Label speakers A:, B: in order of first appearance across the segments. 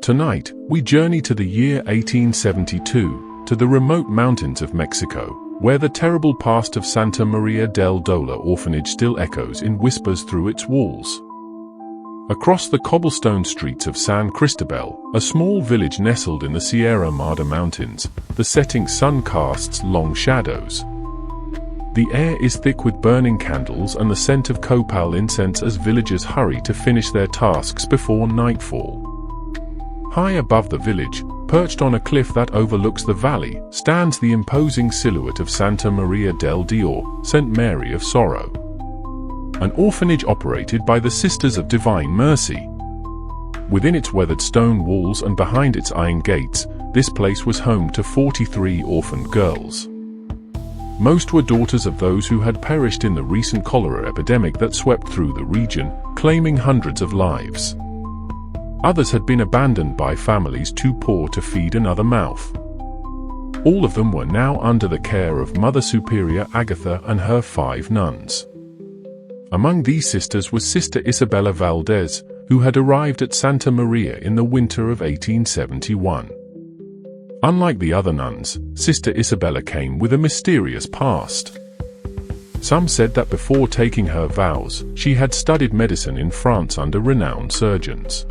A: Tonight, we journey to the year 1872, to the remote mountains of Mexico, where the terrible past of Santa Maria del Dola orphanage still echoes in whispers through its walls. Across the cobblestone streets of San Cristobal, a small village nestled in the Sierra Madre Mountains, the setting sun casts long shadows. The air is thick with burning candles and the scent of copal incense as villagers hurry to finish their tasks before nightfall. High above the village, perched on a cliff that overlooks the valley, stands the imposing silhouette of Santa Maria del Dior, St. Mary of Sorrow. An orphanage operated by the Sisters of Divine Mercy. Within its weathered stone walls and behind its iron gates, this place was home to 43 orphaned girls. Most were daughters of those who had perished in the recent cholera epidemic that swept through the region, claiming hundreds of lives. Others had been abandoned by families too poor to feed another mouth. All of them were now under the care of Mother Superior Agatha and her 5 nuns. Among these sisters was Sister Isabella Valdez, who had arrived at Santa Maria in the winter of 1871. Unlike the other nuns, Sister Isabella came with a mysterious past. Some said that before taking her vows, she had studied medicine in France under renowned surgeons.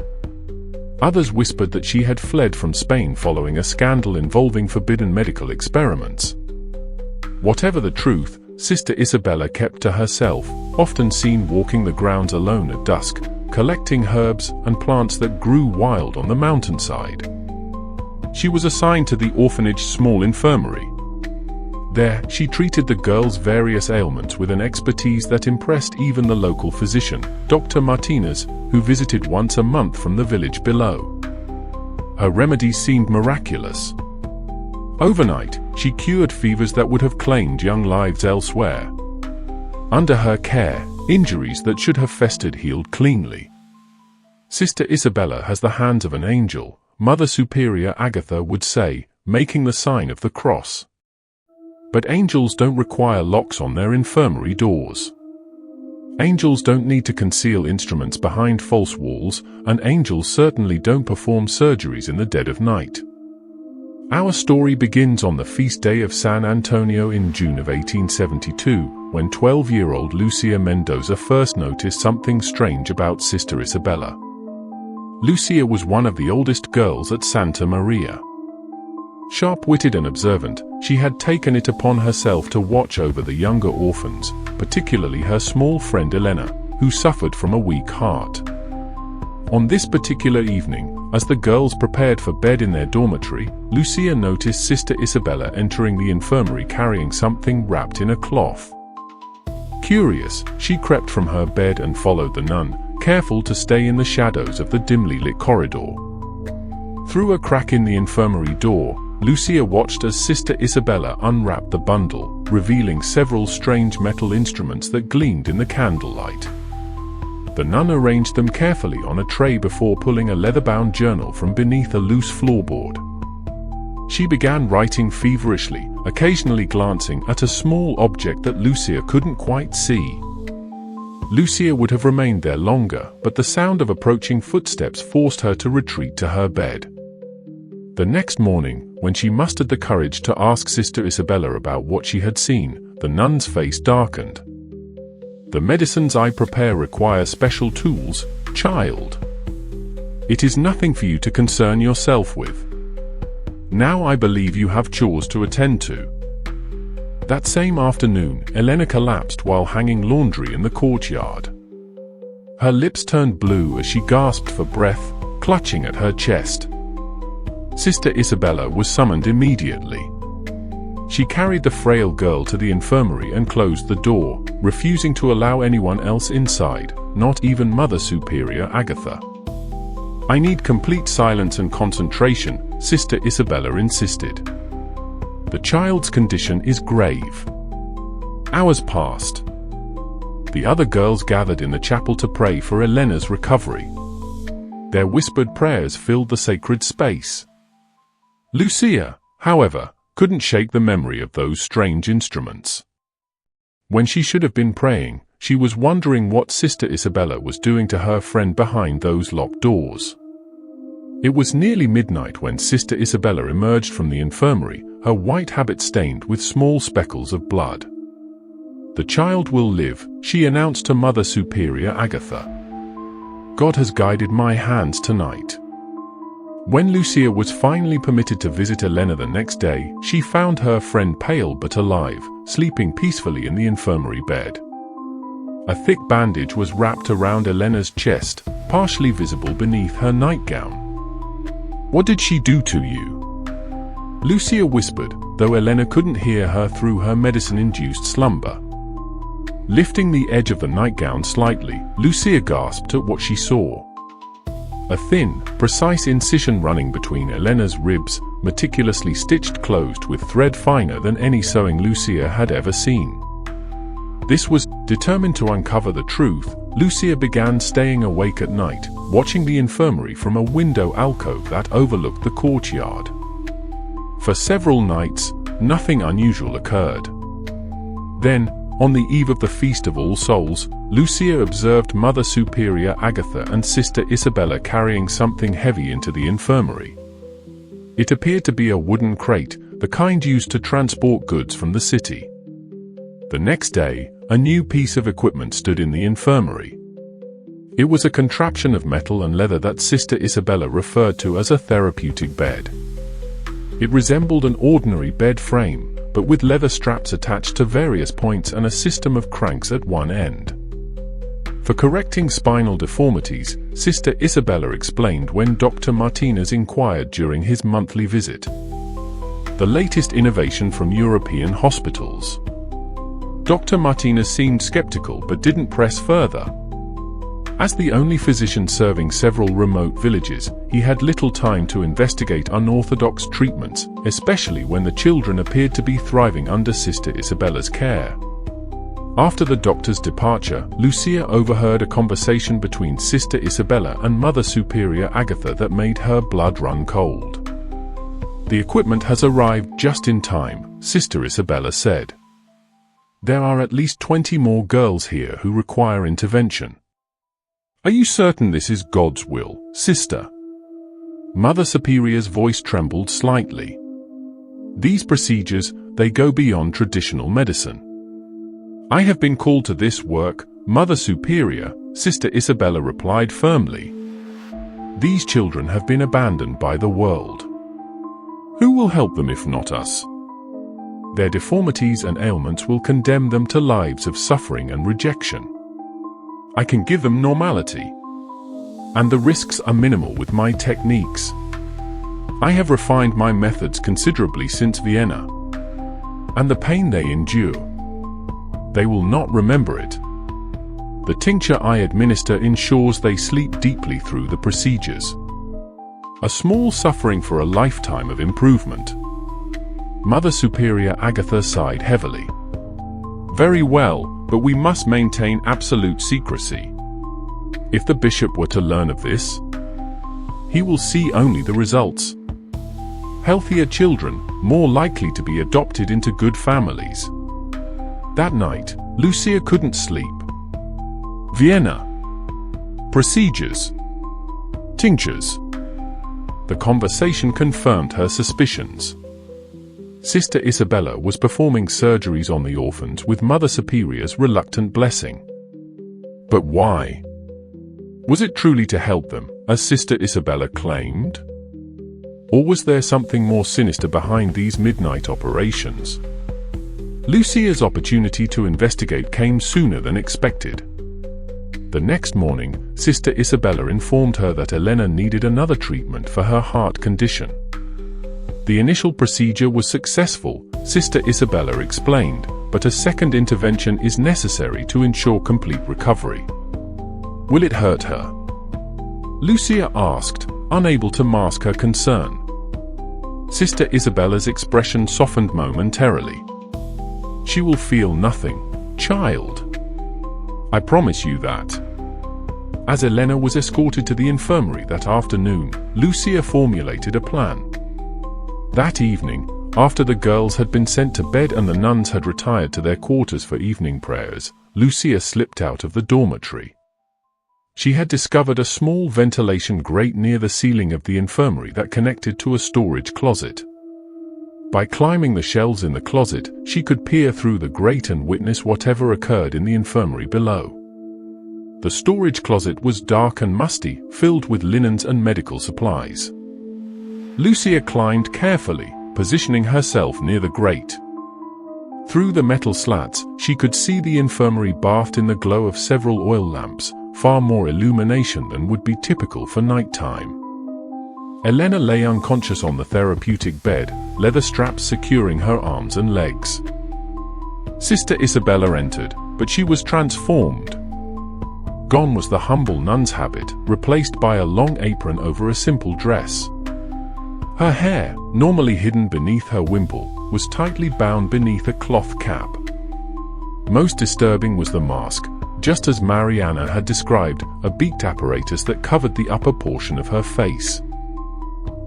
A: Others whispered that she had fled from Spain following a scandal involving forbidden medical experiments. Whatever the truth, Sister Isabella kept to herself, often seen walking the grounds alone at dusk, collecting herbs and plants that grew wild on the mountainside. She was assigned to the orphanage small infirmary. There, she treated the girls' various ailments with an expertise that impressed even the local physician, Dr. Martinez, who visited once a month from the village below. Her remedies seemed miraculous. Overnight, she cured fevers that would have claimed young lives elsewhere. Under her care, injuries that should have festered healed cleanly. Sister Isabella has the hands of an angel, Mother Superior Agatha would say, making the sign of the cross. But angels don't require locks on their infirmary doors. Angels don't need to conceal instruments behind false walls, and angels certainly don't perform surgeries in the dead of night. Our story begins on the feast day of San Antonio in June of 1872, when 12-year-old Lucia Mendoza first noticed something strange about Sister Isabella. Lucia was one of the oldest girls at Santa Maria. Sharp-witted and observant, she had taken it upon herself to watch over the younger orphans, particularly her small friend Elena, who suffered from a weak heart. On this particular evening, as the girls prepared for bed in their dormitory, Lucia noticed Sister Isabella entering the infirmary carrying something wrapped in a cloth. Curious, she crept from her bed and followed the nun, careful to stay in the shadows of the dimly lit corridor. Through a crack in the infirmary door, Lucia watched as Sister Isabella unwrapped the bundle, revealing several strange metal instruments that gleamed in the candlelight. The nun arranged them carefully on a tray before pulling a leather-bound journal from beneath a loose floorboard. She began writing feverishly, occasionally glancing at a small object that Lucia couldn't quite see. Lucia would have remained there longer, but the sound of approaching footsteps forced her to retreat to her bed. The next morning, when she mustered the courage to ask Sister Isabella about what she had seen, the nun's face darkened. "The medicines I prepare require special tools, child. It is nothing for you to concern yourself with. Now I believe you have chores to attend to." That same afternoon, Elena collapsed while hanging laundry in the courtyard. Her lips turned blue as she gasped for breath, clutching at her chest. Sister Isabella was summoned immediately. She carried the frail girl to the infirmary and closed the door, refusing to allow anyone else inside, not even Mother Superior Agatha. "I need complete silence and concentration," Sister Isabella insisted. "The child's condition is grave." Hours passed. The other girls gathered in the chapel to pray for Elena's recovery. Their whispered prayers filled the sacred space. Lucia, however, couldn't shake the memory of those strange instruments. When she should have been praying, she was wondering what Sister Isabella was doing to her friend behind those locked doors. It was nearly midnight when Sister Isabella emerged from the infirmary, her white habit stained with small speckles of blood. "The child will live," she announced to Mother Superior Agatha. "God has guided my hands tonight." When Lucia was finally permitted to visit Elena the next day, she found her friend pale but alive, sleeping peacefully in the infirmary bed. A thick bandage was wrapped around Elena's chest, partially visible beneath her nightgown. "What did she do to you?" Lucia whispered, though Elena couldn't hear her through her medicine-induced slumber. Lifting the edge of the nightgown slightly, Lucia gasped at what she saw. A thin, precise incision running between Elena's ribs, meticulously stitched closed with thread finer than any sewing Lucia had ever seen. This was, determined to uncover the truth, Lucia began staying awake at night, watching the infirmary from a window alcove that overlooked the courtyard. For several nights, nothing unusual occurred. Then, on the eve of the Feast of All Souls, Lucia observed Mother Superior Agatha and Sister Isabella carrying something heavy into the infirmary. It appeared to be a wooden crate, the kind used to transport goods from the city. The next day, a new piece of equipment stood in the infirmary. It was a contraption of metal and leather that Sister Isabella referred to as a therapeutic bed. It resembled an ordinary bed frame, but with leather straps attached to various points and a system of cranks at one end. For correcting spinal deformities, Sister Isabella explained when Dr. Martinez inquired during his monthly visit. The latest innovation from European hospitals. Dr. Martinez seemed skeptical but didn't press further. As the only physician serving several remote villages, he had little time to investigate unorthodox treatments, especially when the children appeared to be thriving under Sister Isabella's care. After the doctor's departure, Lucia overheard a conversation between Sister Isabella and Mother Superior Agatha that made her blood run cold. "The equipment has arrived just in time," Sister Isabella said. "There are at least 20 more girls here who require intervention." "Are you certain this is God's will, Sister?" Mother Superior's voice trembled slightly. "These procedures, they go beyond traditional medicine." "I have been called to this work, Mother Superior," Sister Isabella replied firmly. "These children have been abandoned by the world. Who will help them if not us? Their deformities and ailments will condemn them to lives of suffering and rejection. I can give them normality. And the risks are minimal with my techniques. I have refined my methods considerably since Vienna. And the pain they endure, they will not remember it. The tincture I administer ensures they sleep deeply through the procedures. A small suffering for a lifetime of improvement." Mother Superior Agatha sighed heavily. "Very well, but we must maintain absolute secrecy. If the bishop were to learn of this, he will see only the results. Healthier children, more likely to be adopted into good families." That night, Lucia couldn't sleep. Vienna. Procedures. Tinctures. The conversation confirmed her suspicions. Sister Isabella was performing surgeries on the orphans with Mother Superior's reluctant blessing. But why? Was it truly to help them, as Sister Isabella claimed? Or was there something more sinister behind these midnight operations? Lucia's opportunity to investigate came sooner than expected. The next morning, Sister Isabella informed her that Elena needed another treatment for her heart condition. The initial procedure was successful, Sister Isabella explained, but a second intervention is necessary to ensure complete recovery. "Will it hurt her?" Lucia asked, unable to mask her concern. Sister Isabella's expression softened momentarily. "She will feel nothing, child. I promise you that." As Elena was escorted to the infirmary that afternoon, Lucia formulated a plan. That evening, after the girls had been sent to bed and the nuns had retired to their quarters for evening prayers, Lucia slipped out of the dormitory. She had discovered a small ventilation grate near the ceiling of the infirmary that connected to a storage closet. By climbing the shelves in the closet, she could peer through the grate and witness whatever occurred in the infirmary below. The storage closet was dark and musty, filled with linens and medical supplies. Lucia climbed carefully, positioning herself near the grate. Through the metal slats, she could see the infirmary bathed in the glow of several oil lamps, far more illumination than would be typical for nighttime. Elena lay unconscious on the therapeutic bed, leather straps securing her arms and legs. Sister Isabella entered, but she was transformed. Gone was the humble nun's habit, replaced by a long apron over a simple dress. Her hair, normally hidden beneath her wimple, was tightly bound beneath a cloth cap. Most disturbing was the mask, just as Mariana had described, a beaked apparatus that covered the upper portion of her face.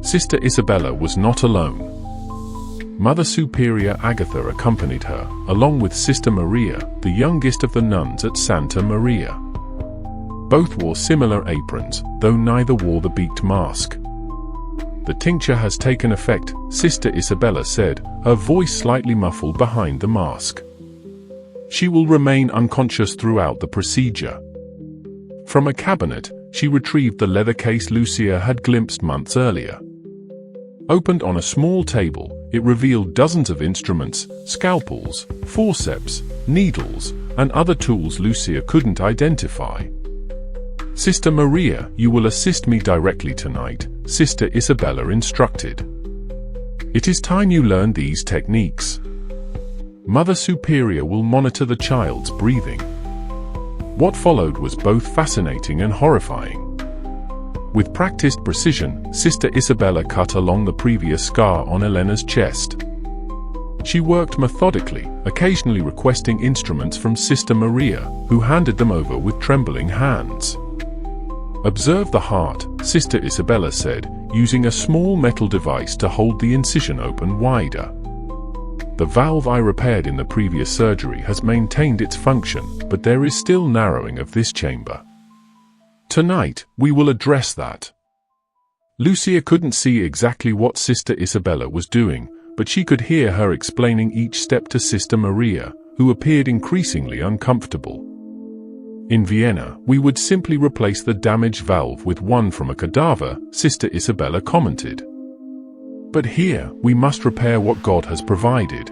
A: Sister Isabella was not alone. Mother Superior Agatha accompanied her, along with Sister Maria, the youngest of the nuns at Santa Maria. Both wore similar aprons, though neither wore the beaked mask. The tincture has taken effect, Sister Isabella said, her voice slightly muffled behind the mask. She will remain unconscious throughout the procedure. From a cabinet, she retrieved the leather case Lucia had glimpsed months earlier. Opened on a small table, it revealed dozens of instruments, scalpels, forceps, needles, and other tools Lucia couldn't identify. Sister Maria, you will assist me directly tonight, Sister Isabella instructed. It is time you learn these techniques. Mother Superior will monitor the child's breathing. What followed was both fascinating and horrifying. With practiced precision, Sister Isabella cut along the previous scar on Elena's chest. She worked methodically, occasionally requesting instruments from Sister Maria, who handed them over with trembling hands. Observe the heart, Sister Isabella said, using a small metal device to hold the incision open wider. The valve I repaired in the previous surgery has maintained its function, but there is still narrowing of this chamber. Tonight, we will address that. Lucia couldn't see exactly what Sister Isabella was doing, but she could hear her explaining each step to Sister Maria, who appeared increasingly uncomfortable. In Vienna, we would simply replace the damaged valve with one from a cadaver, Sister Isabella commented. But here, we must repair what God has provided.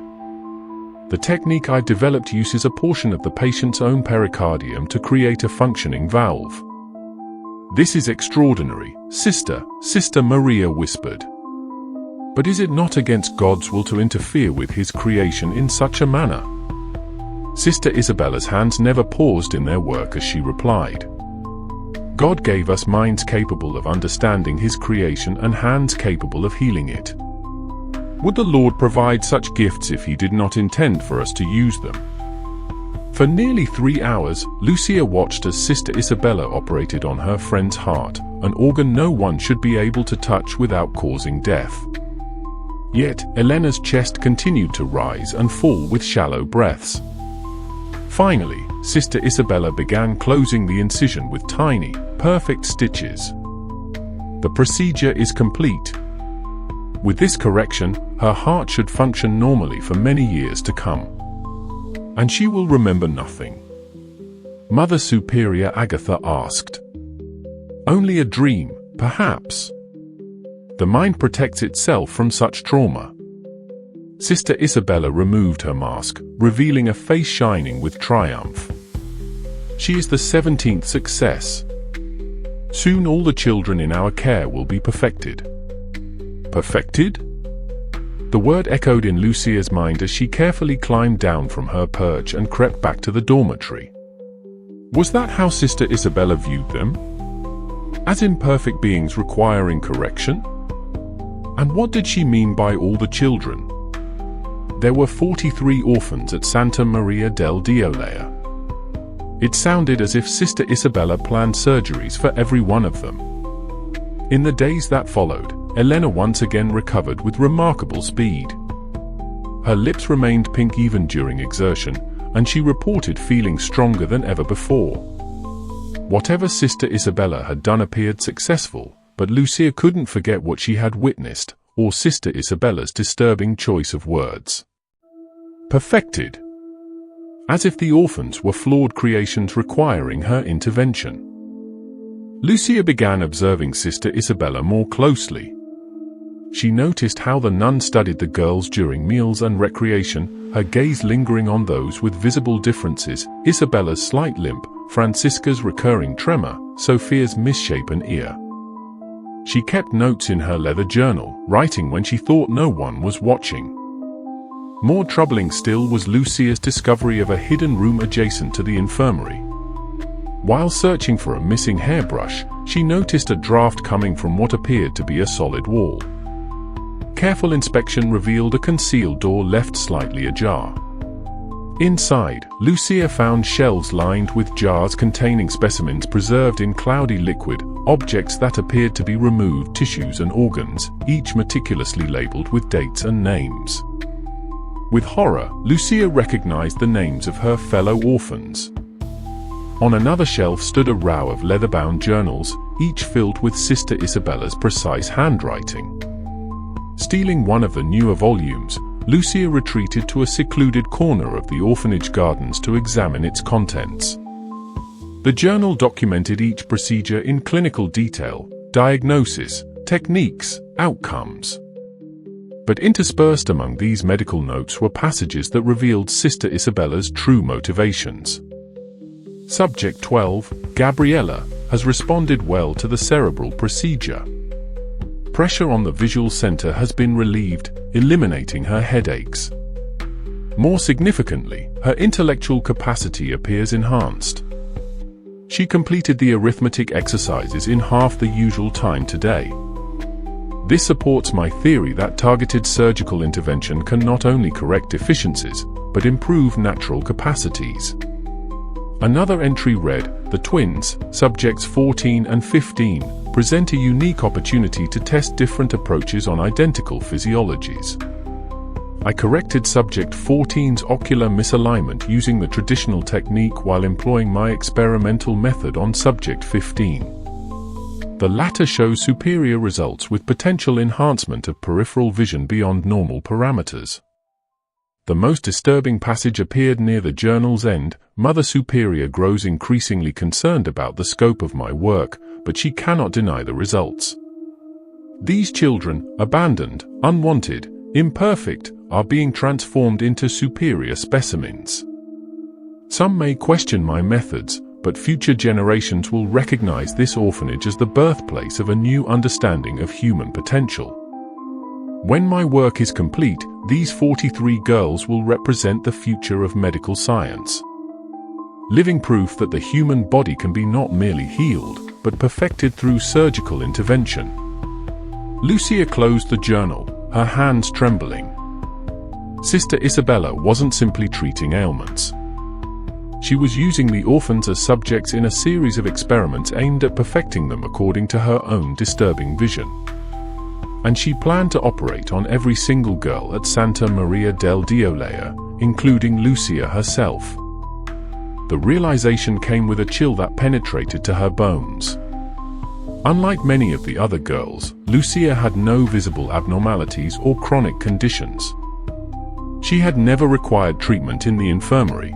A: The technique I developed uses a portion of the patient's own pericardium to create a functioning valve. This is extraordinary, Sister Maria whispered. But is it not against God's will to interfere with His creation in such a manner? Sister Isabella's hands never paused in their work as she replied. God gave us minds capable of understanding His creation and hands capable of healing it. Would the Lord provide such gifts if He did not intend for us to use them? For nearly 3 hours, Lucia watched as Sister Isabella operated on her friend's heart, an organ no one should be able to touch without causing death. Yet, Elena's chest continued to rise and fall with shallow breaths. Finally, Sister Isabella began closing the incision with tiny, perfect stitches. The procedure is complete. With this correction, her heart should function normally for many years to come. And she will remember nothing. Mother Superior Agatha asked. Only a dream, perhaps. The mind protects itself from such trauma. Sister Isabella removed her mask, revealing a face shining with triumph. She is the 17th success. Soon all the children in our care will be perfected. Perfected? The word echoed in Lucia's mind as she carefully climbed down from her perch and crept back to the dormitory. Was that how Sister Isabella viewed them? As imperfect beings requiring correction? And what did she mean by all the children? There were 43 orphans at Santa Maria del Diolea. It sounded as if Sister Isabella planned surgeries for every one of them. In the days that followed, Elena once again recovered with remarkable speed. Her lips remained pink even during exertion, and she reported feeling stronger than ever before. Whatever Sister Isabella had done appeared successful, but Lucia couldn't forget what she had witnessed, or Sister Isabella's disturbing choice of words. Perfected. As if the orphans were flawed creations requiring her intervention. Lucia began observing Sister Isabella more closely. She noticed how the nun studied the girls during meals and recreation, her gaze lingering on those with visible differences: Isabella's slight limp, Francisca's recurring tremor, Sophia's misshapen ear. She kept notes in her leather journal, writing when she thought no one was watching. More troubling still was Lucia's discovery of a hidden room adjacent to the infirmary. While searching for a missing hairbrush, she noticed a draft coming from what appeared to be a solid wall. Careful inspection revealed a concealed door left slightly ajar. Inside, Lucia found shelves lined with jars containing specimens preserved in cloudy liquid, objects that appeared to be removed tissues and organs, each meticulously labeled with dates and names. With horror, Lucia recognized the names of her fellow orphans. On another shelf stood a row of leather-bound journals, each filled with Sister Isabella's precise handwriting. Stealing one of the newer volumes, Lucia retreated to a secluded corner of the orphanage gardens to examine its contents. The journal documented each procedure in clinical detail: diagnosis, techniques, outcomes. But interspersed among these medical notes were passages that revealed Sister Isabella's true motivations. Subject 12, Gabriella, has responded well to the cerebral procedure. Pressure on the visual center has been relieved, eliminating her headaches. More significantly, her intellectual capacity appears enhanced. She completed the arithmetic exercises in half the usual time today. This supports my theory that targeted surgical intervention can not only correct deficiencies, but improve natural capacities. Another entry read, "The twins, subjects 14 and 15, present a unique opportunity to test different approaches on identical physiologies." I corrected subject 14's ocular misalignment using the traditional technique while employing my experimental method on subject 15. The latter shows superior results with potential enhancement of peripheral vision beyond normal parameters. The most disturbing passage appeared near the journal's end. Mother Superior grows increasingly concerned about the scope of my work, but she cannot deny the results. These children, abandoned, unwanted, imperfect, are being transformed into superior specimens. Some may question my methods, but future generations will recognize this orphanage as the birthplace of a new understanding of human potential. When my work is complete, these 43 girls will represent the future of medical science. Living proof that the human body can be not merely healed, but perfected through surgical intervention. Lucia closed the journal, her hands trembling. Sister Isabella wasn't simply treating ailments. She was using the orphans as subjects in a series of experiments aimed at perfecting them according to her own disturbing vision. And she planned to operate on every single girl at Santa Maria del Diolea, including Lucia herself. The realization came with a chill that penetrated to her bones. Unlike many of the other girls, Lucia had no visible abnormalities or chronic conditions. She had never required treatment in the infirmary.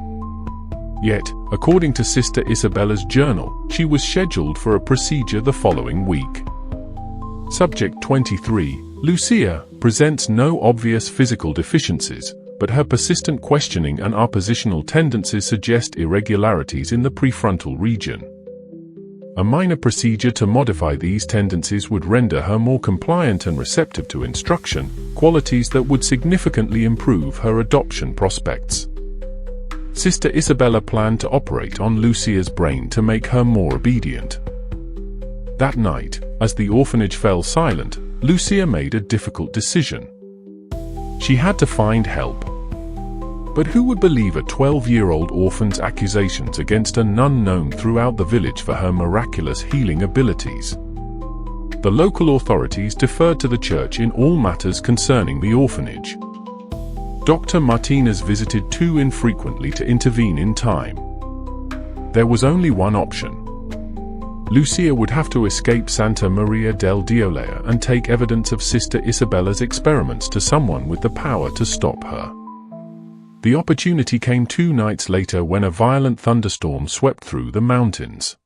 A: Yet, according to Sister Isabella's journal, she was scheduled for a procedure the following week. Subject 23, Lucia, presents no obvious physical deficiencies, but her persistent questioning and oppositional tendencies suggest irregularities in the prefrontal region. A minor procedure to modify these tendencies would render her more compliant and receptive to instruction, qualities that would significantly improve her adoption prospects. Sister Isabella planned to operate on Lucia's brain to make her more obedient. That night, as the orphanage fell silent, Lucia made a difficult decision. She had to find help. But who would believe a 12-year-old orphan's accusations against a nun known throughout the village for her miraculous healing abilities? The local authorities deferred to the church in all matters concerning the orphanage. Dr. Martinez visited too infrequently to intervene in time. There was only one option: Lucia would have to escape Santa Maria del Diolea and take evidence of Sister Isabella's experiments to someone with the power to stop her. The opportunity came 2 nights later when a violent thunderstorm swept through the mountains.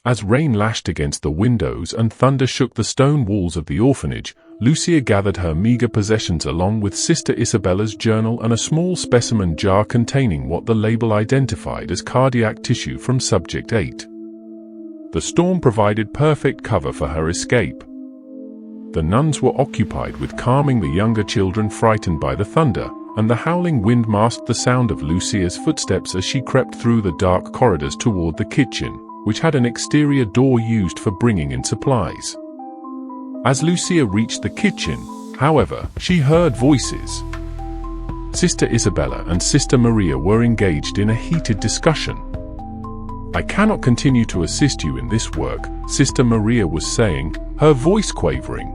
A: As rain lashed against the windows and thunder shook the stone walls of the orphanage, Lucia gathered her meager possessions along with Sister Isabella's journal and a small specimen jar containing what the label identified as cardiac tissue from Subject 8. The storm provided perfect cover for her escape. The nuns were occupied with calming the younger children frightened by the thunder, and the howling wind masked the sound of Lucia's footsteps as she crept through the dark corridors toward the kitchen, which had an exterior door used for bringing in supplies. As Lucia reached the kitchen, however, she heard voices. Sister Isabella and Sister Maria were engaged in a heated discussion. "I cannot continue to assist you in this work," Sister Maria was saying, her voice quavering.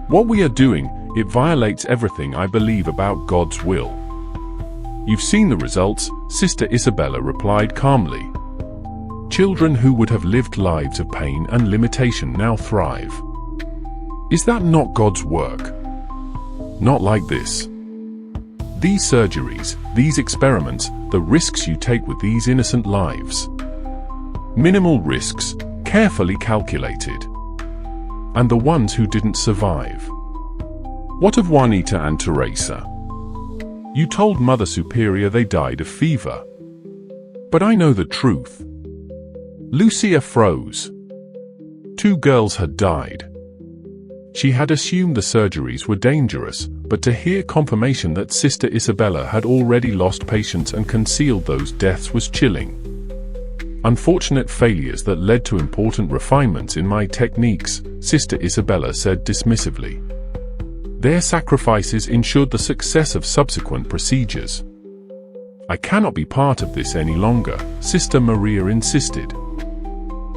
A: "What we are doing, it violates everything I believe about God's will." "You've seen the results," Sister Isabella replied calmly. "Children who would have lived lives of pain and limitation now thrive. Is that not God's work? Not like this. These surgeries, these experiments, the risks you take with these innocent lives. Minimal risks, carefully calculated. And the ones who didn't survive. What of Juanita and Teresa? You told Mother Superior they died of fever. But I know the truth." Lucia froze. 2 girls had died. She had assumed the surgeries were dangerous, but to hear confirmation that Sister Isabella had already lost patients and concealed those deaths was chilling. "Unfortunate failures that led to important refinements in my techniques," Sister Isabella said dismissively. "Their sacrifices ensured the success of subsequent procedures." "I cannot be part of this any longer," Sister Maria insisted.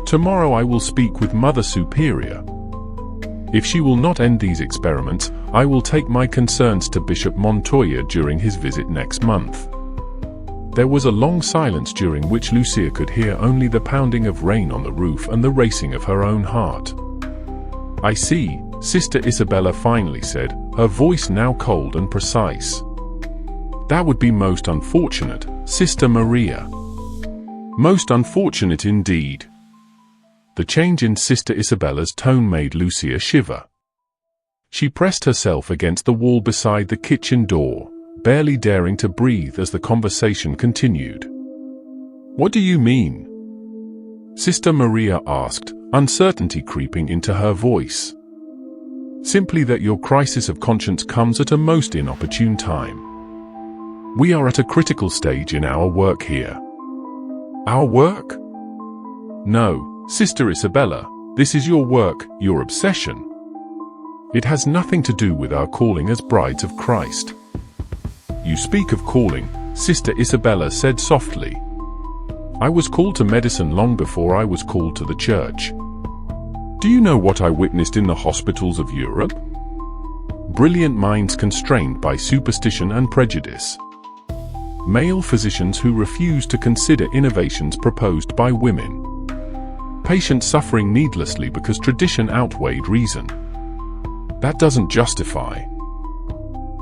A: "Tomorrow I will speak with Mother Superior. If she will not end these experiments, I will take my concerns to Bishop Montoya during his visit next month." There was a long silence during which Lucia could hear only the pounding of rain on the roof and the racing of her own heart. "I see," Sister Isabella finally said, her voice now cold and precise. "That would be most unfortunate, Sister Maria. Most unfortunate indeed." The change in Sister Isabella's tone made Lucia shiver. She pressed herself against the wall beside the kitchen door, barely daring to breathe as the conversation continued. "What do you mean?" Sister Maria asked, uncertainty creeping into her voice. "Simply that your crisis of conscience comes at a most inopportune time. We are at a critical stage in our work here." "Our work?" "No, Sister Isabella, this is your work, your obsession. It has nothing to do with our calling as brides of Christ." "You speak of calling," Sister Isabella said softly. "I was called to medicine long before I was called to the church. Do you know what I witnessed in the hospitals of Europe? Brilliant minds constrained by superstition and prejudice. Male physicians who refuse to consider innovations proposed by women. Patients suffering needlessly because tradition outweighed reason. That doesn't justify."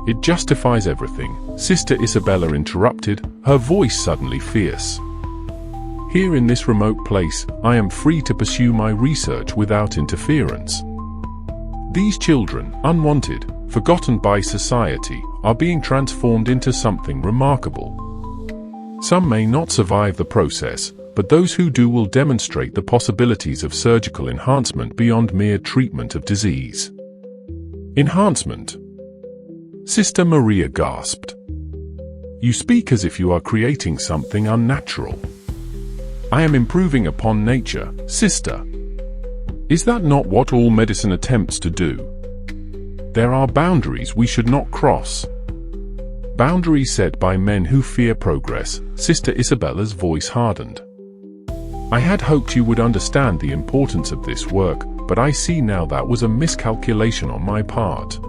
A: "It justifies everything," Sister Isabella interrupted, her voice suddenly fierce. "Here in this remote place, I am free to pursue my research without interference. These children, unwanted, forgotten by society, are being transformed into something remarkable. Some may not survive the process, but those who do will demonstrate the possibilities of surgical enhancement beyond mere treatment of disease." "Enhancement?" Sister Maria gasped. "You speak as if you are creating something unnatural." "I am improving upon nature, Sister. Is that not what all medicine attempts to do? There are boundaries we should not cross. Boundaries set by men who fear progress." Sister Isabella's voice hardened. "I had hoped you would understand the importance of this work, but I see now that was a miscalculation on my part."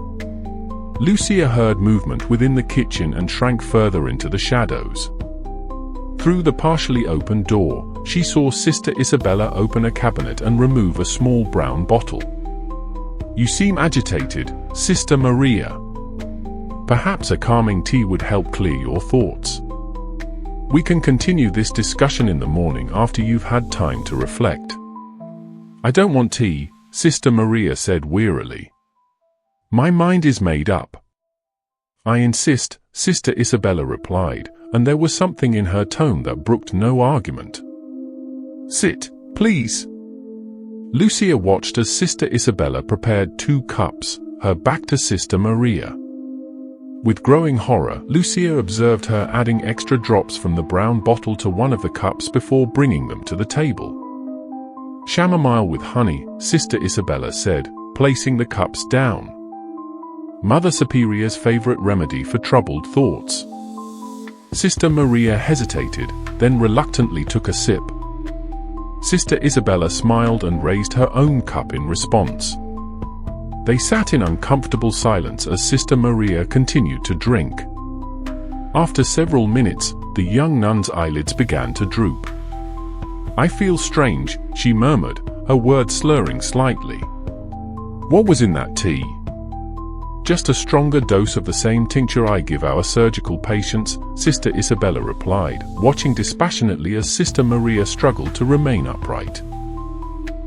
A: Lucia heard movement within the kitchen and shrank further into the shadows. Through the partially open door, she saw Sister Isabella open a cabinet and remove a small brown bottle. "You seem agitated, Sister Maria. Perhaps a calming tea would help clear your thoughts. We can continue this discussion in the morning after you've had time to reflect." "I don't want tea," Sister Maria said wearily. "My mind is made up." "I insist," Sister Isabella replied, and there was something in her tone that brooked no argument. "Sit, please." Lucia watched as Sister Isabella prepared 2 cups, her back to Sister Maria. With growing horror, Lucia observed her adding extra drops from the brown bottle to one of the cups before bringing them to the table. "Chamomile with honey," Sister Isabella said, placing the cups down. "Mother Superior's favorite remedy for troubled thoughts." Sister Maria hesitated, then reluctantly took a sip. Sister Isabella smiled and raised her own cup in response. They sat in uncomfortable silence as Sister Maria continued to drink. After several minutes, the young nun's eyelids began to droop. "I feel strange," she murmured, her words slurring slightly. "What was in that tea?" "Just a stronger dose of the same tincture I give our surgical patients," Sister Isabella replied, watching dispassionately as Sister Maria struggled to remain upright.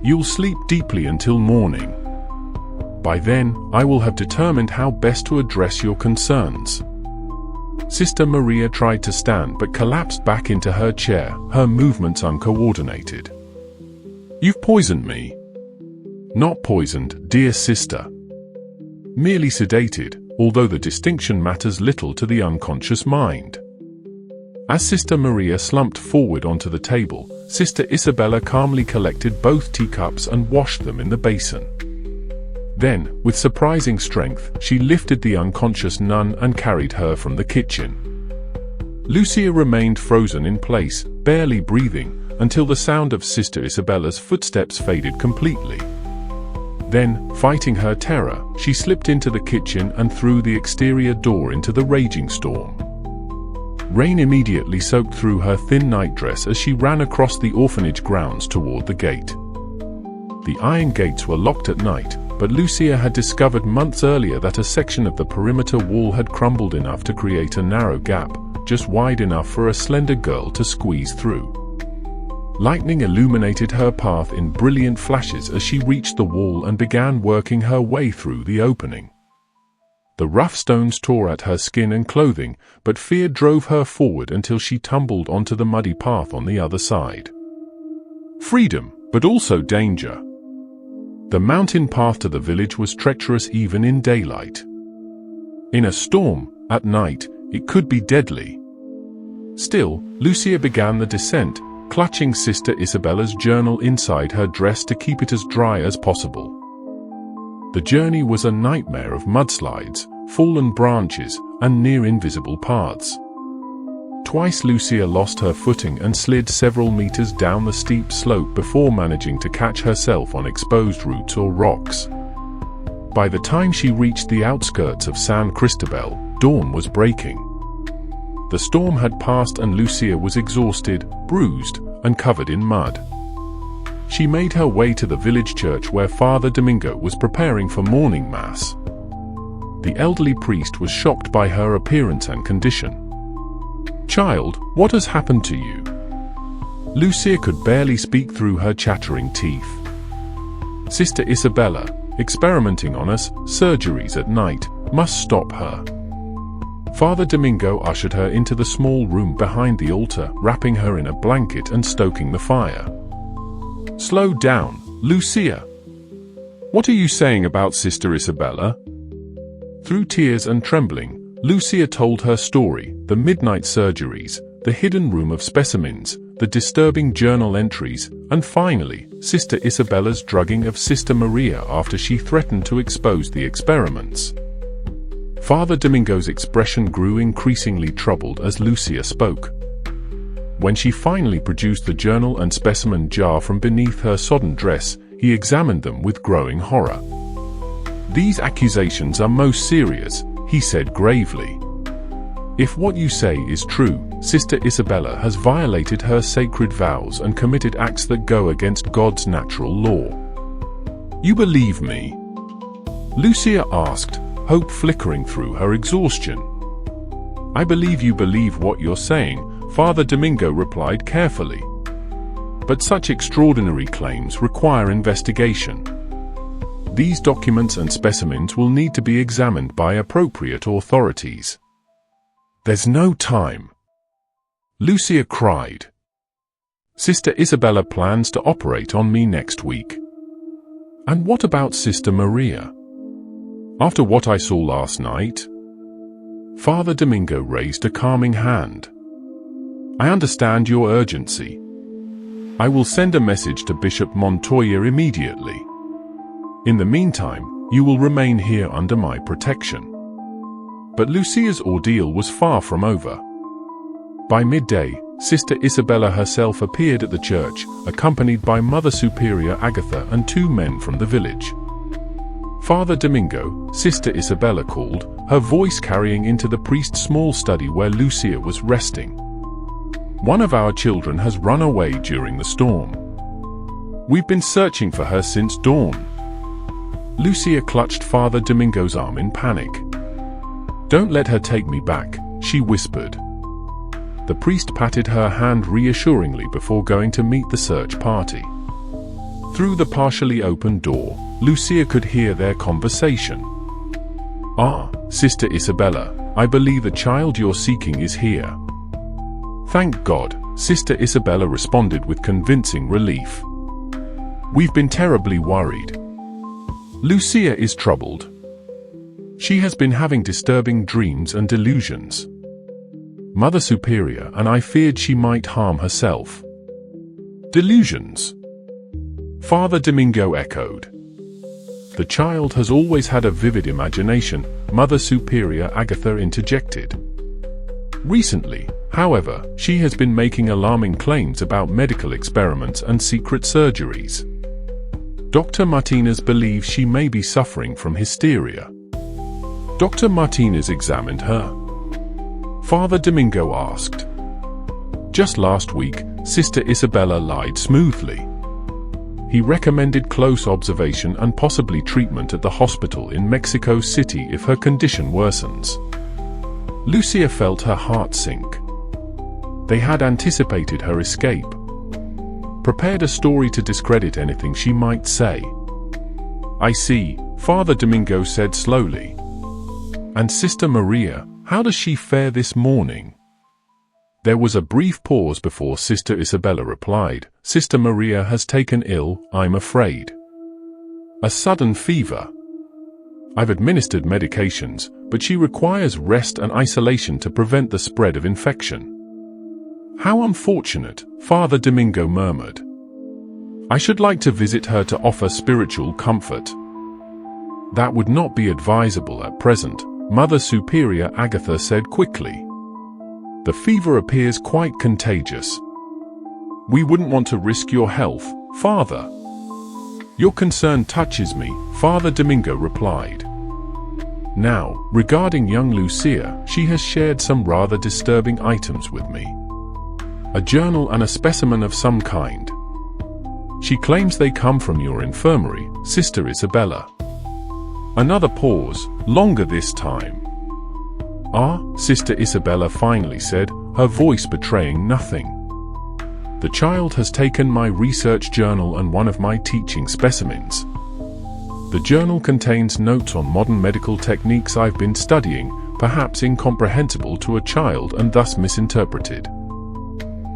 A: "You'll sleep deeply until morning. By then, I will have determined how best to address your concerns." Sister Maria tried to stand but collapsed back into her chair, her movements uncoordinated. "You've poisoned me." "Not poisoned, dear sister. Merely sedated, although the distinction matters little to the unconscious mind." As Sister Maria slumped forward onto the table, Sister Isabella calmly collected both teacups and washed them in the basin. Then, with surprising strength, she lifted the unconscious nun and carried her from the kitchen. Lucia remained frozen in place, barely breathing, until the sound of Sister Isabella's footsteps faded completely. Then, fighting her terror, she slipped into the kitchen and through the exterior door into the raging storm. Rain immediately soaked through her thin nightdress as she ran across the orphanage grounds toward the gate. The iron gates were locked at night, but Lucia had discovered months earlier that a section of the perimeter wall had crumbled enough to create a narrow gap, just wide enough for a slender girl to squeeze through. Lightning illuminated her path in brilliant flashes as she reached the wall and began working her way through the opening. The rough stones tore at her skin and clothing, but fear drove her forward until she tumbled onto the muddy path on the other side. Freedom, but also danger. The mountain path to the village was treacherous even in daylight. In a storm, at night, it could be deadly. Still, Lucia began the descent, clutching Sister Isabella's journal inside her dress to keep it as dry as possible. The journey was a nightmare of mudslides, fallen branches, and near-invisible paths. Twice Lucia lost her footing and slid several meters down the steep slope before managing to catch herself on exposed roots or rocks. By the time she reached the outskirts of San Cristobal, dawn was breaking. The storm had passed and Lucia was exhausted, bruised, and covered in mud. She made her way to the village church where Father Domingo was preparing for morning mass. The elderly priest was shocked by her appearance and condition. "Child, what has happened to you?" Lucia could barely speak through her chattering teeth. "Sister Isabella, experimenting on us, surgeries at night, must stop her." Father Domingo ushered her into the small room behind the altar, wrapping her in a blanket and stoking the fire. "Slow down, Lucia. What are you saying about Sister Isabella?" Through tears and trembling, Lucia told her story, the midnight surgeries, the hidden room of specimens, the disturbing journal entries, and finally, Sister Isabella's drugging of Sister Maria after she threatened to expose the experiments. Father Domingo's expression grew increasingly troubled as Lucia spoke. When she finally produced the journal and specimen jar from beneath her sodden dress, he examined them with growing horror. "These accusations are most serious," he said gravely. If what you say is true, Sister Isabella has violated her sacred vows and committed acts that go against God's natural law. You believe me? Lucia asked, hope flickering through her exhaustion. I believe you believe what you're saying, Father Domingo replied carefully. But such extraordinary claims require investigation. These documents and specimens will need to be examined by appropriate authorities. There's no time, Lucia cried. Sister Isabella plans to operate on me next week. And what about Sister Maria? After what I saw last night? Father Domingo raised a calming hand. I understand your urgency. I will send a message to Bishop Montoya immediately. In the meantime, you will remain here under my protection. But Lucia's ordeal was far from over. By midday, Sister Isabella herself appeared at the church, accompanied by Mother Superior Agatha and 2 men from the village. Father Domingo, Sister Isabella called, her voice carrying into the priest's small study where Lucia was resting. One of our children has run away during the storm. We've been searching for her since dawn. Lucia clutched Father Domingo's arm in panic. Don't let her take me back, she whispered. The priest patted her hand reassuringly before going to meet the search party. Through the partially open door, Lucia could hear their conversation. Ah, Sister Isabella, I believe the child you're seeking is here. Thank God, Sister Isabella responded with convincing relief. We've been terribly worried. Lucia is troubled. She has been having disturbing dreams and delusions. Mother Superior and I feared she might harm herself. Delusions? Father Domingo echoed. The child has always had a vivid imagination, Mother Superior Agatha interjected. Recently, however, she has been making alarming claims about medical experiments and secret surgeries. Dr. Martinez believes she may be suffering from hysteria. Dr. Martinez examined her? Father Domingo asked. Just last week, Sister Isabella lied smoothly. He recommended close observation and possibly treatment at the hospital in Mexico City if her condition worsens. Lucia felt her heart sink. They had anticipated her escape. Prepared a story to discredit anything she might say. I see, Father Domingo said slowly. And Sister Maria, how does she fare this morning? There was a brief pause before Sister Isabella replied, Sister Maria has taken ill, I'm afraid. A sudden fever. I've administered medications, but she requires rest and isolation to prevent the spread of infection. How unfortunate, Father Domingo murmured. I should like to visit her to offer spiritual comfort. That would not be advisable at present, Mother Superior Agatha said quickly. The fever appears quite contagious. We wouldn't want to risk your health, Father. Your concern touches me, Father Domingo replied. Now, regarding young Lucia, she has shared some rather disturbing items with me. A journal and a specimen of some kind. She claims they come from your infirmary, Sister Isabella. Another pause, longer this time. Ah, Sister Isabella finally said, her voice betraying nothing. The child has taken my research journal and one of my teaching specimens. The journal contains notes on modern medical techniques I've been studying, perhaps incomprehensible to a child and thus misinterpreted.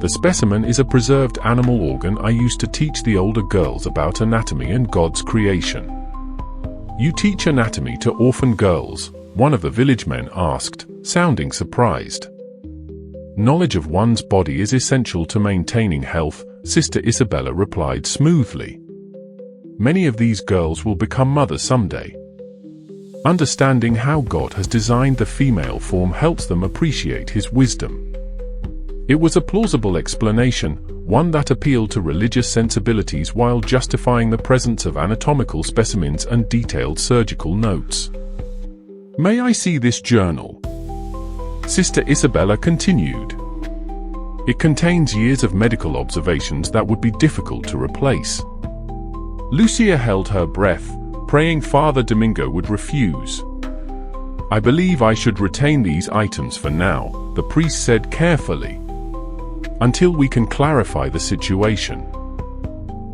A: The specimen is a preserved animal organ I used to teach the older girls about anatomy and God's creation. You teach anatomy to orphan girls? One of the village men asked, sounding surprised. Knowledge of one's body is essential to maintaining health, Sister Isabella replied smoothly. Many of these girls will become mothers someday. Understanding how God has designed the female form helps them appreciate His wisdom. It was a plausible explanation, one that appealed to religious sensibilities while justifying the presence of anatomical specimens and detailed surgical notes. May I see this journal? Sister Isabella continued. It contains years of medical observations that would be difficult to replace. Lucia held her breath, praying Father Domingo would refuse. I believe I should retain these items for now, the priest said carefully, until we can clarify the situation.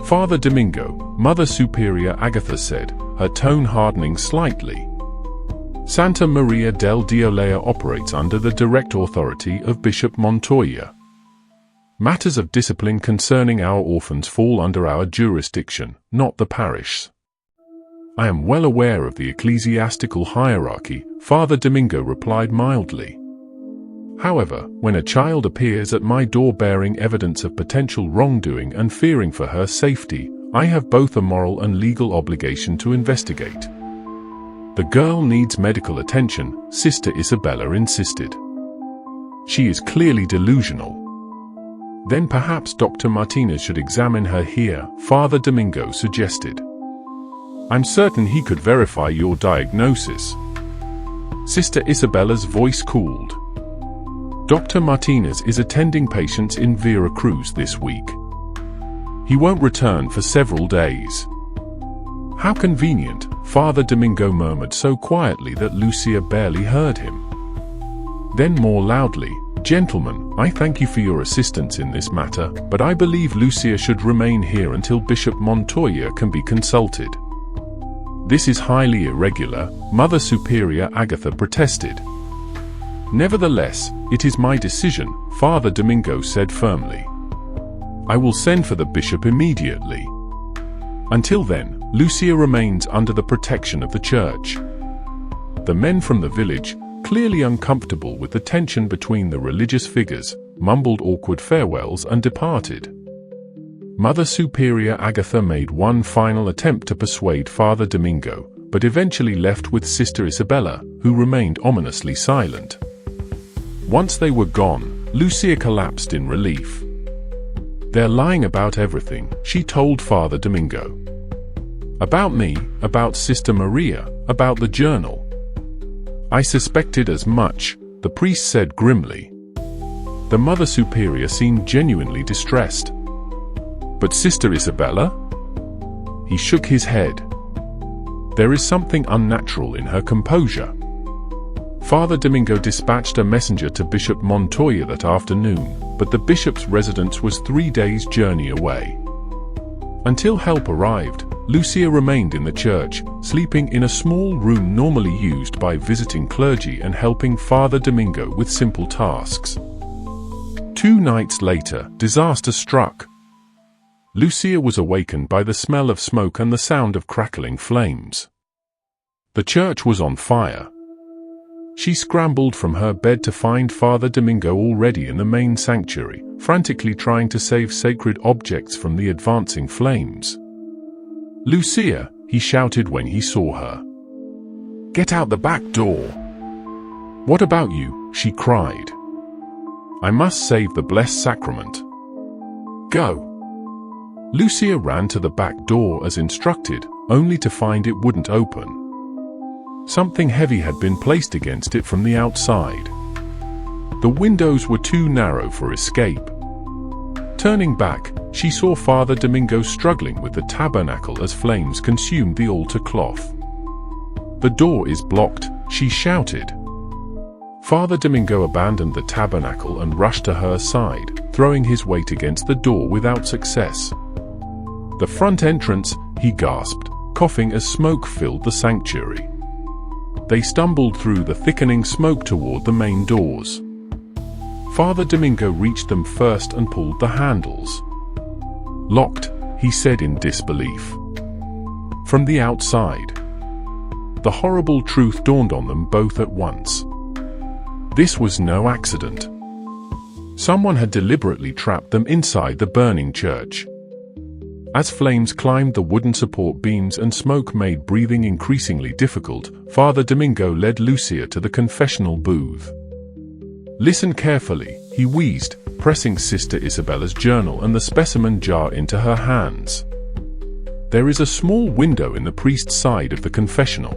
A: Father Domingo, Mother Superior Agatha said, her tone hardening slightly. Santa Maria del Diolea operates under the direct authority of Bishop Montoya. Matters of discipline concerning our orphans fall under our jurisdiction, not the parish's. I am well aware of the ecclesiastical hierarchy, Father Domingo replied mildly. However, when a child appears at my door bearing evidence of potential wrongdoing and fearing for her safety, I have both a moral and legal obligation to investigate. The girl needs medical attention, Sister Isabella insisted. She is clearly delusional. Then perhaps Dr. Martinez should examine her here, Father Domingo suggested. I'm certain he could verify your diagnosis. Sister Isabella's voice cooled. Dr. Martinez is attending patients in Veracruz this week. He won't return for several days. How convenient, Father Domingo murmured so quietly that Lucia barely heard him. Then more loudly, Gentlemen, I thank you for your assistance in this matter, but I believe Lucia should remain here until Bishop Montoya can be consulted. This is highly irregular, Mother Superior Agatha protested. Nevertheless, it is my decision, Father Domingo said firmly. I will send for the bishop immediately. Until then, Lucia remains under the protection of the church. The men from the village, clearly uncomfortable with the tension between the religious figures, mumbled awkward farewells and departed. Mother Superior Agatha made one final attempt to persuade Father Domingo, but eventually left with Sister Isabella, who remained ominously silent. Once they were gone, Lucia collapsed in relief. They're lying about everything, she told Father Domingo. About me, about Sister Maria, about the journal. I suspected as much, the priest said grimly. The Mother Superior seemed genuinely distressed. But Sister Isabella? He shook his head. There is something unnatural in her composure. Father Domingo dispatched a messenger to Bishop Montoya that afternoon, but the bishop's residence was 3 days' journey away. Until help arrived, Lucia remained in the church, sleeping in a small room normally used by visiting clergy and helping Father Domingo with simple tasks. 2 nights later, disaster struck. Lucia was awakened by the smell of smoke and the sound of crackling flames. The church was on fire. She scrambled from her bed to find Father Domingo already in the main sanctuary, frantically trying to save sacred objects from the advancing flames. Lucia, he shouted when he saw her. Get out the back door. What about you? She cried. I must save the blessed sacrament. Go. Lucia ran to the back door as instructed, only to find it wouldn't open. Something heavy had been placed against it from the outside. The windows were too narrow for escape. Turning back, she saw Father Domingo struggling with the tabernacle as flames consumed the altar cloth. The door is blocked, she shouted. Father Domingo abandoned the tabernacle and rushed to her side, throwing his weight against the door without success. The front entrance, he gasped, coughing as smoke filled the sanctuary. They stumbled through the thickening smoke toward the main doors. Father Domingo reached them first and pulled the handles. Locked, he said in disbelief. From the outside. The horrible truth dawned on them both at once. This was no accident. Someone had deliberately trapped them inside the burning church. As flames climbed the wooden support beams and smoke made breathing increasingly difficult, Father Domingo led Lucia to the confessional booth. Listen carefully, he wheezed, pressing Sister Isabella's journal and the specimen jar into her hands. There is a small window in the priest's side of the confessional.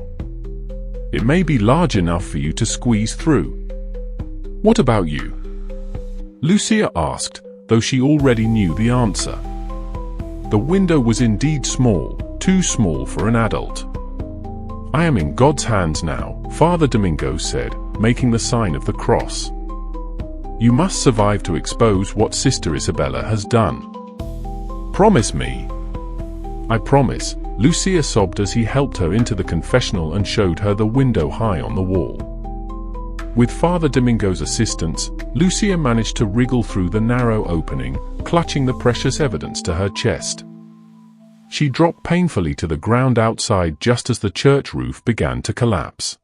A: It may be large enough for you to squeeze through. "What about you?" Lucia asked, though she already knew the answer. The window was indeed small, too small for an adult. "I am in God's hands now," Father Domingo said, making the sign of the cross. "You must survive to expose what Sister Isabella has done. Promise me." "I promise," Lucia sobbed as he helped her into the confessional and showed her the window high on the wall. With Father Domingo's assistance, Lucia managed to wriggle through the narrow opening, clutching the precious evidence to her chest. She dropped painfully to the ground outside just as the church roof began to collapse.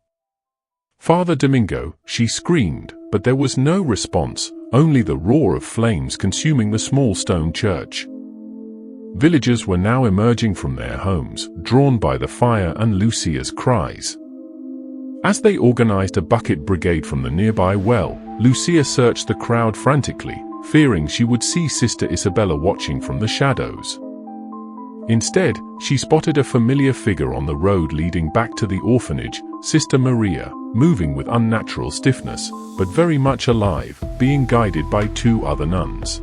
A: "Father Domingo," she screamed, but there was no response, only the roar of flames consuming the small stone church. Villagers were now emerging from their homes, drawn by the fire and Lucia's cries. As they organized a bucket brigade from the nearby well, Lucia searched the crowd frantically, fearing she would see Sister Isabella watching from the shadows. Instead, she spotted a familiar figure on the road leading back to the orphanage, Sister Maria, moving with unnatural stiffness, but very much alive, being guided by 2 other nuns.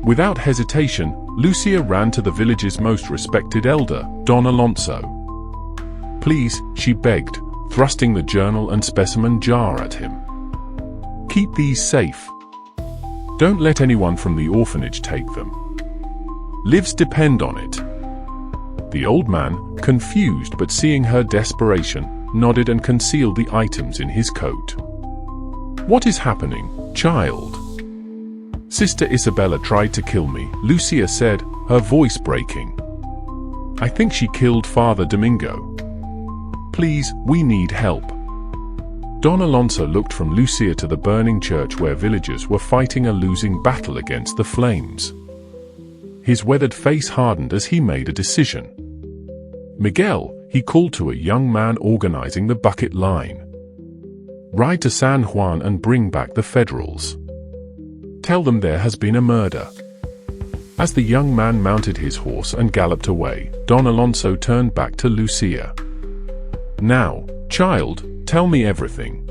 A: Without hesitation, Lucia ran to the village's most respected elder, Don Alonso. "Please," she begged, thrusting the journal and specimen jar at him. "Keep these safe. Don't let anyone from the orphanage take them. Lives depend on it." The old man, confused but seeing her desperation, nodded and concealed the items in his coat. "What is happening, child?" "Sister Isabella tried to kill me," Lucia said, her voice breaking. "I think she killed Father Domingo. Please, we need help." Don Alonso looked from Lucia to the burning church where villagers were fighting a losing battle against the flames. His weathered face hardened as he made a decision. "Miguel," he called to a young man organizing the bucket line. "Ride to San Juan and bring back the Federals. Tell them there has been a murder." As the young man mounted his horse and galloped away, Don Alonso turned back to Lucia. "Now, child, tell me everything."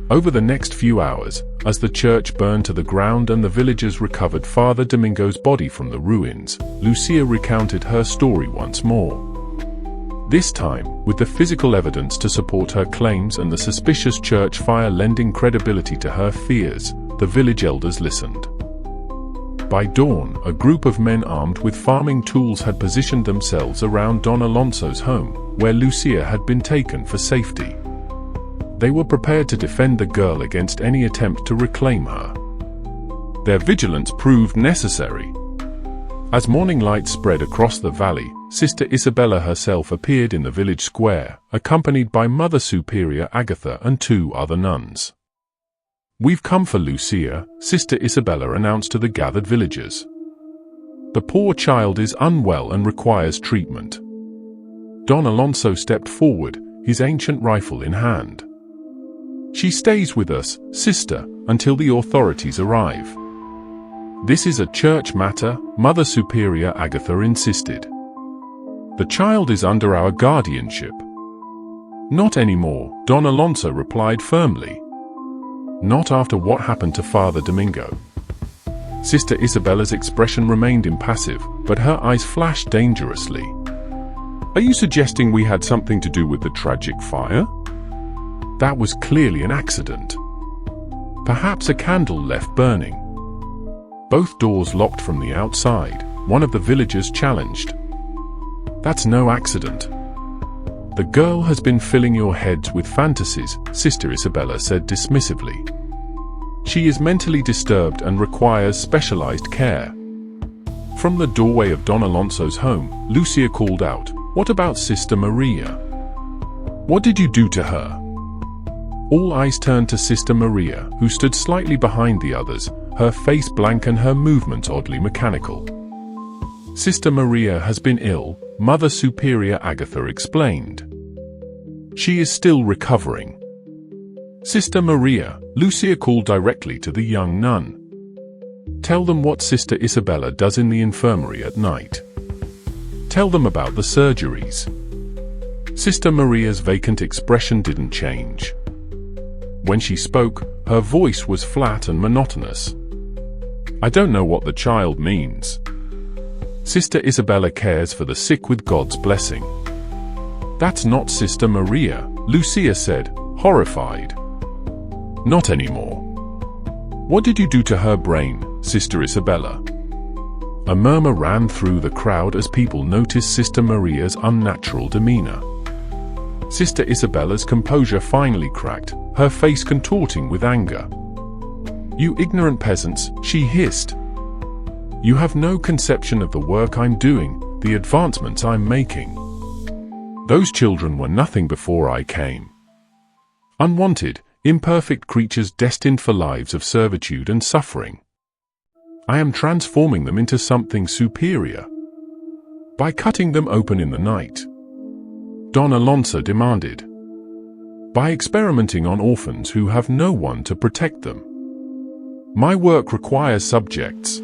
A: Over the next few hours, as the church burned to the ground and the villagers recovered Father Domingo's body from the ruins, Lucia recounted her story once more. This time, with the physical evidence to support her claims and the suspicious church fire lending credibility to her fears, the village elders listened. By dawn, a group of men armed with farming tools had positioned themselves around Don Alonso's home, where Lucia had been taken for safety. They were prepared to defend the girl against any attempt to reclaim her. Their vigilance proved necessary. As morning light spread across the valley, Sister Isabella herself appeared in the village square, accompanied by Mother Superior Agatha and 2 other nuns. "We've come for Lucia," Sister Isabella announced to the gathered villagers. "The poor child is unwell and requires treatment." Don Alonso stepped forward, his ancient rifle in hand. "She stays with us, sister, until the authorities arrive." "This is a church matter," Mother Superior Agatha insisted. "The child is under our guardianship." "Not anymore," Don Alonso replied firmly. "Not after what happened to Father Domingo." Sister Isabella's expression remained impassive, but her eyes flashed dangerously. "Are you suggesting we had something to do with the tragic fire?" "That was clearly an accident. Perhaps a candle left burning." Both doors locked from the outside, one of the villagers challenged. "That's no accident." "The girl has been filling your heads with fantasies," Sister Isabella said dismissively. "She is mentally disturbed and requires specialized care." From the doorway of Don Alonso's home, Lucia called out, "What about Sister Maria? What did you do to her?" All eyes turned to Sister Maria, who stood slightly behind the others, her face blank and her movements oddly mechanical. "Sister Maria has been ill," Mother Superior Agatha explained. "She is still recovering." "Sister Maria," Lucia called directly to the young nun. "Tell them what Sister Isabella does in the infirmary at night. Tell them about the surgeries." Sister Maria's vacant expression didn't change. When she spoke, Her voice was flat and monotonous. I don't know what the child means. Sister Isabella cares for the sick with God's blessing. That's not Sister Maria, Lucia said, horrified. Not anymore. What did you do to her brain, Sister Isabella? A murmur ran through the crowd as people noticed Sister Maria's unnatural demeanor. Sister Isabella's composure finally cracked, her face contorting with anger. You ignorant peasants, she hissed. You have no conception of the work I'm doing, the advancements I'm making. Those children were nothing before I came. Unwanted, imperfect creatures destined for lives of servitude and suffering. I am transforming them into something superior. By cutting them open in the night. Don Alonso demanded. By experimenting on orphans who have no one to protect them. My work requires subjects.